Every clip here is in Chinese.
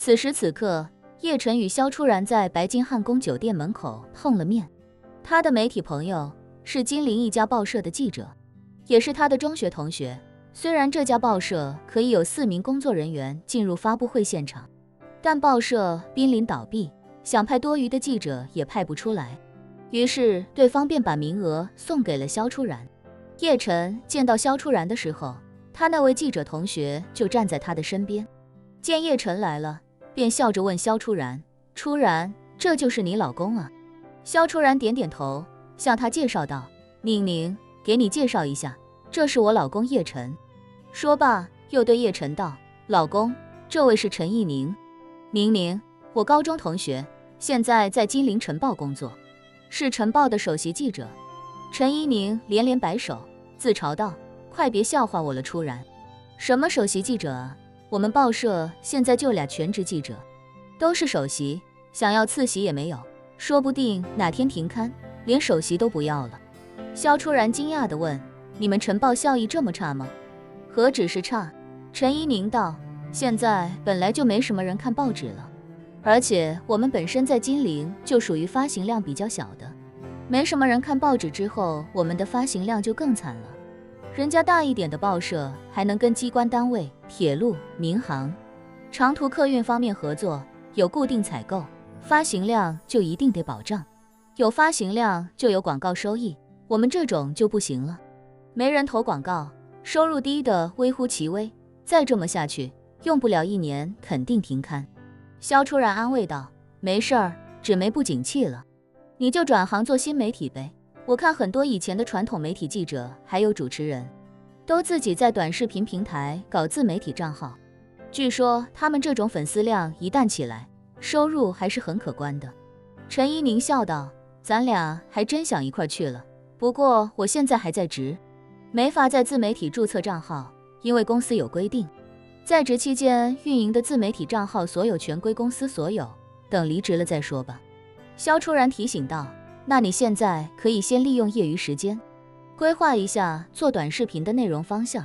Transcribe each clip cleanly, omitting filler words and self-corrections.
此时此刻，叶晨与萧初然在白金汉宫酒店门口碰了面。他的媒体朋友是金陵一家报社的记者，也是他的中学同学。虽然这家报社可以有4名工作人员进入发布会现场，但报社濒临倒闭，想派多余的记者也派不出来。于是对方便把名额送给了萧初然。叶晨见到萧初然的时候，他那位记者同学就站在他的身边。见叶晨来了，便笑着问萧初然：“初然，这就是你老公啊？”萧初然点点头，向他介绍道：“宁宁，给你介绍一下，这是我老公叶晨。”说罢，又对叶晨道：“老公，这位是陈意宁。宁宁，我高中同学，现在在金陵晨报工作，是晨报的首席记者。”陈一宁连连摆手，自嘲道：“快别笑话我了，初然。什么首席记者啊？我们报社现在就2全职记者，都是首席，想要次席也没有，说不定哪天停刊，连首席都不要了。”萧初然惊讶地问：“你们晨报效益这么差吗？”“何止是差。”陈一宁道：“现在本来就没什么人看报纸了，而且我们本身在金陵就属于发行量比较小的，没什么人看报纸之后，我们的发行量就更惨了。人家大一点的报社还能跟机关单位、铁路、民航、长途客运方面合作，有固定采购，发行量就一定得保障，有发行量就有广告收益，我们这种就不行了，没人投广告，收入低的微乎其微，再这么下去，用不了1年肯定停刊。”萧初然安慰道：“没事儿，纸媒不景气了，你就转行做新媒体呗。我看很多以前的传统媒体记者还有主持人，都自己在短视频平台搞自媒体账号，据说他们这种粉丝量一旦起来，收入还是很可观的。”陈一宁笑道：“咱俩还真想一块去了，不过我现在还在职，没法在自媒体注册账号，因为公司有规定，在职期间运营的自媒体账号所有权归公司所有，等离职了再说吧。”萧初然提醒道：“那你现在可以先利用业余时间，规划一下做短视频的内容方向，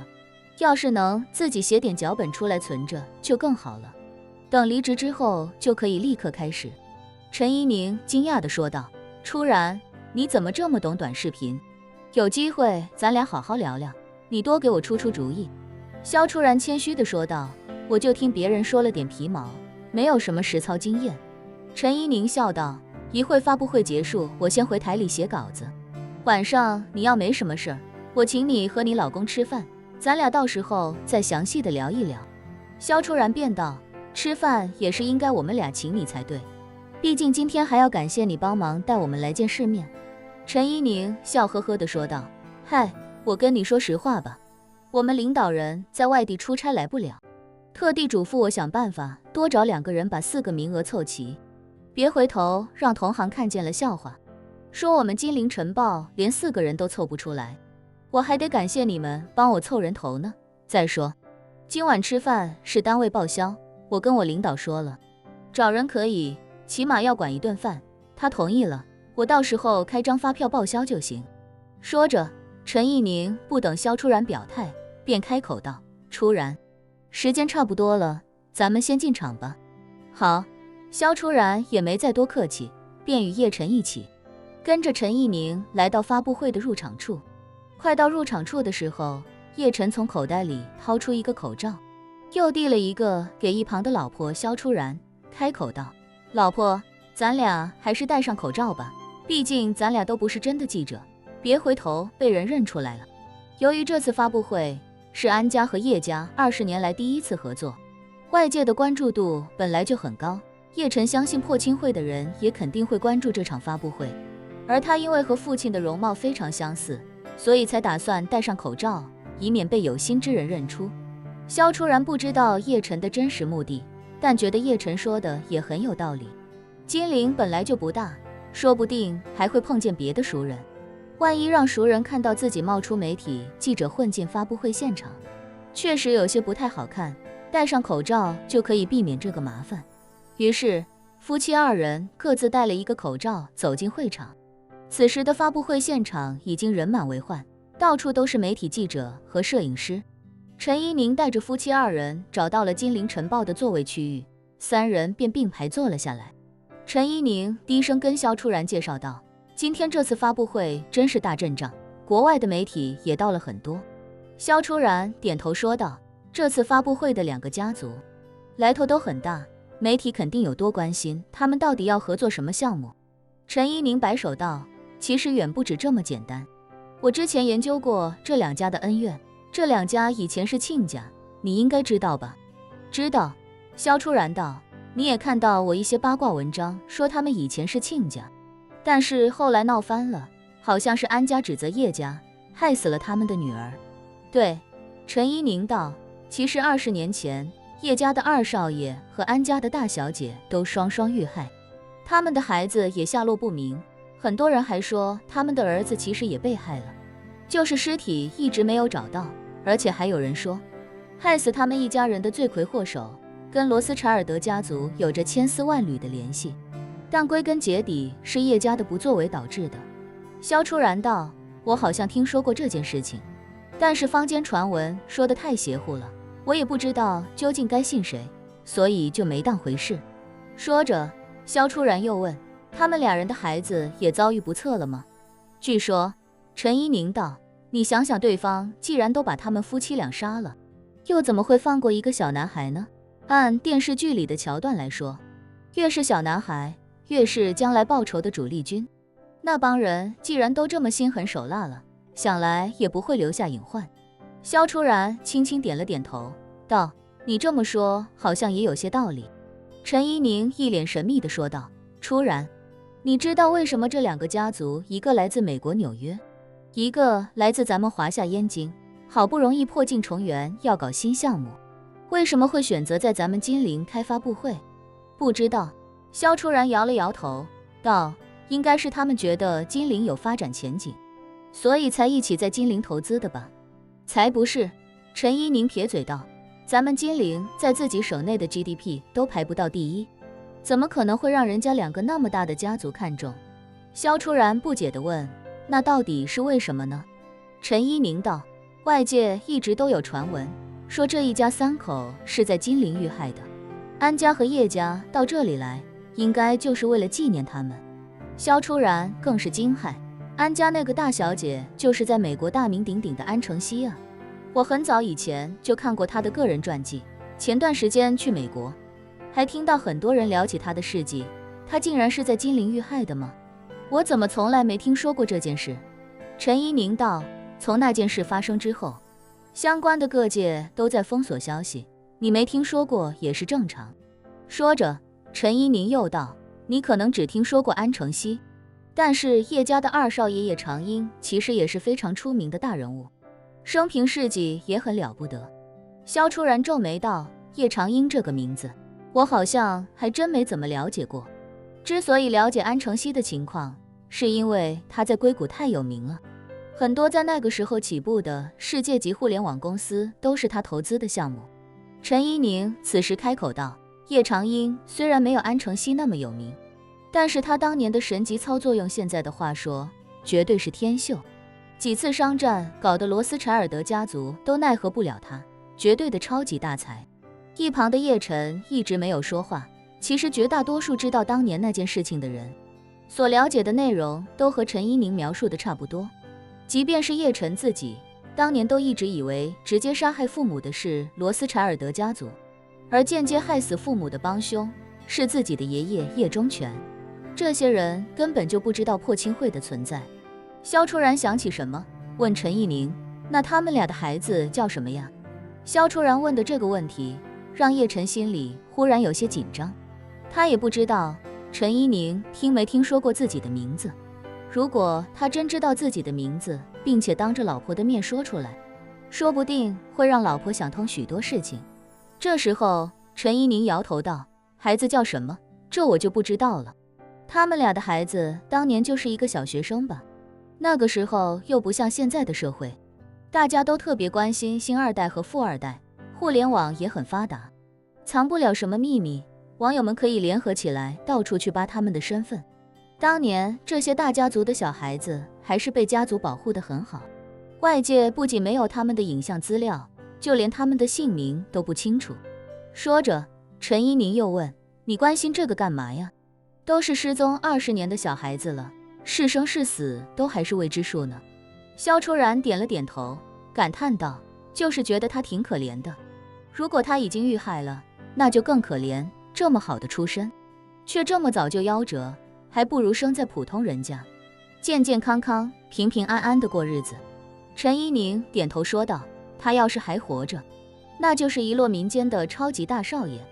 要是能自己写点脚本出来存着就更好了，等离职之后就可以立刻开始。”陈一宁惊讶地说道：“初然，你怎么这么懂短视频？有机会咱俩好好聊聊，你多给我出出主意。”萧初然谦虚地说道：“我就听别人说了点皮毛，没有什么实操经验。”陈一宁笑道：“一会发布会结束，我先回台里写稿子，晚上你要没什么事儿，我请你和你老公吃饭，咱俩到时候再详细的聊一聊。”萧初然便道：“吃饭也是应该我们俩请你才对，毕竟今天还要感谢你帮忙带我们来见世面。”陈一宁笑呵呵地说道：“嗨，我跟你说实话吧，我们领导人在外地出差来不了，特地嘱咐我想办法多找2个人把4个名额凑齐，别回头让同行看见了笑话，说我们金陵晨报连4个人都凑不出来，我还得感谢你们帮我凑人头呢。再说今晚吃饭是单位报销，我跟我领导说了，找人可以，起码要管1顿饭，他同意了，我到时候开张发票报销就行。”说着，陈一宁不等萧初然表态，便开口道：“初然，时间差不多了，咱们先进场吧。”“好。”萧初然也没再多客气，便与叶晨一起跟着陈一宁来到发布会的入场处。快到入场处的时候，叶晨从口袋里掏出一个口罩，又递了一个给一旁的老婆萧初然，开口道：“老婆，咱俩还是戴上口罩吧，毕竟咱俩都不是真的记者，别回头被人认出来了。”由于这次发布会是安家和叶家20年来第1次合作，外界的关注度本来就很高，叶晨相信破青会的人也肯定会关注这场发布会，而他因为和父亲的容貌非常相似，所以才打算戴上口罩，以免被有心之人认出。萧初然不知道叶晨的真实目的，但觉得叶晨说的也很有道理。金陵本来就不大，说不定还会碰见别的熟人，万一让熟人看到自己冒出媒体记者混进发布会现场，确实有些不太好看，戴上口罩就可以避免这个麻烦。于是夫妻2人各自戴了一个口罩走进会场。此时的发布会现场已经人满为患，到处都是媒体记者和摄影师。陈一宁带着夫妻2人找到了金陵晨报的座位区域，三人便并排坐了下来。陈一宁低声跟萧初然介绍道，今天这次发布会真是大阵仗，国外的媒体也到了很多。萧初然点头说道，这次发布会的2个家族来头都很大，媒体肯定有多关心他们到底要合作什么项目。陈一宁摆手道，其实远不止这么简单，我之前研究过这2家的恩怨，这2家以前是亲家，你应该知道吧？知道。萧初然道，你也看到我一些八卦文章说他们以前是亲家，但是后来闹翻了，好像是安家指责叶家害死了他们的女儿。对。陈一宁道，其实20年前叶家的2少爷和安家的大小姐都双双遇害，他们的孩子也下落不明，很多人还说他们的儿子其实也被害了，就是尸体一直没有找到，而且还有人说害死他们一家人的罪魁祸首跟罗斯柴尔德家族有着千丝万缕的联系，但归根结底是叶家的不作为导致的。萧初然道，我好像听说过这件事情，但是坊间传闻说的太邪乎了，我也不知道究竟该信谁，所以就没当回事。说着，萧初然又问，他们2人的孩子也遭遇不测了吗？据说。陈一宁道，你想想，对方既然都把他们夫妻俩杀了，又怎么会放过一个小男孩呢？按电视剧里的桥段来说，越是小男孩，越是将来报仇的主力军。那帮人既然都这么心狠手辣了，想来也不会留下隐患。萧初然轻轻点了点头，道，你这么说好像也有些道理。陈一宁一脸神秘地说道，初然，你知道为什么这2个家族，一个来自美国纽约，一个来自咱们华夏燕京，好不容易破镜重圆要搞新项目，为什么会选择在咱们金陵开发布会？不知道。萧初然摇了摇头，道，应该是他们觉得金陵有发展前景，所以才一起在金陵投资的吧？才不是。陈一宁撇嘴道，咱们金陵在自己省内的 GDP 都排不到第1，怎么可能会让人家2个那么大的家族看中？萧初然不解地问，那到底是为什么呢？陈一宁道，外界一直都有传闻说这一家3口是在金陵遇害的，安家和叶家到这里来，应该就是为了纪念他们。萧初然更是惊骇，安家那个大小姐就是在美国大名鼎鼎的安承熙啊，我很早以前就看过她的个人传记，前段时间去美国，还听到很多人聊起她的事迹，她竟然是在金陵遇害的吗？我怎么从来没听说过这件事？陈一宁道，从那件事发生之后，相关的各界都在封锁消息，你没听说过也是正常。说着，陈一宁又道，你可能只听说过安承熙，但是叶家的2少爷叶长英其实也是非常出名的大人物，生平事迹也很了不得。萧初然皱眉道，叶长英这个名字，我好像还真没怎么了解过。之所以了解安承熙的情况，是因为他在硅谷太有名了，很多在那个时候起步的世界级互联网公司都是他投资的项目。陈一宁此时开口道，叶长英虽然没有安承熙那么有名，但是他当年的神级操作，用现在的话说，绝对是天秀。几次商战搞得罗斯柴尔德家族都奈何不了他，绝对的超级大才。一旁的叶晨一直没有说话，其实绝大多数知道当年那件事情的人，所了解的内容都和陈一宁描述的差不多。即便是叶晨自己，当年都一直以为直接杀害父母的是罗斯柴尔德家族，而间接害死父母的帮凶是自己的爷爷叶忠全。这些人根本就不知道破亲会的存在。萧初然想起什么，问陈一宁，那他们俩的孩子叫什么呀？萧初然问的这个问题，让叶晨心里忽然有些紧张。他也不知道陈一宁听没听说过自己的名字，如果他真知道自己的名字，并且当着老婆的面说出来，说不定会让老婆想通许多事情。这时候陈一宁摇头道，孩子叫什么，这我就不知道了。他们俩的孩子当年就是一个小学生吧，那个时候又不像现在的社会，大家都特别关心星二代和富二代，互联网也很发达，藏不了什么秘密，网友们可以联合起来到处去扒他们的身份。当年这些大家族的小孩子还是被家族保护得很好，外界不仅没有他们的影像资料，就连他们的姓名都不清楚。说着，陈一宁又问，你关心这个干嘛呀？都是失踪20年的小孩子了，是生是死都还是未知数呢。萧初然点了点头，感叹道，就是觉得他挺可怜的。如果他已经遇害了，那就更可怜，这么好的出身，却这么早就夭折，还不如生在普通人家，健健康康、平平安安的过日子。陈一宁点头说道，他要是还活着，那就是一落民间的超级大少爷。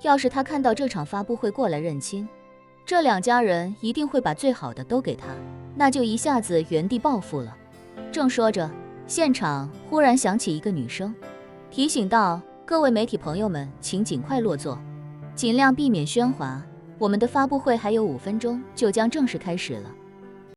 要是他看到这场发布会过来认亲，这两家人一定会把最好的都给他，那就一下子原地暴富了。正说着，现场忽然响起一个女声，提醒道，各位媒体朋友们，请尽快落座，尽量避免喧哗，我们的发布会还有5分钟就将正式开始了。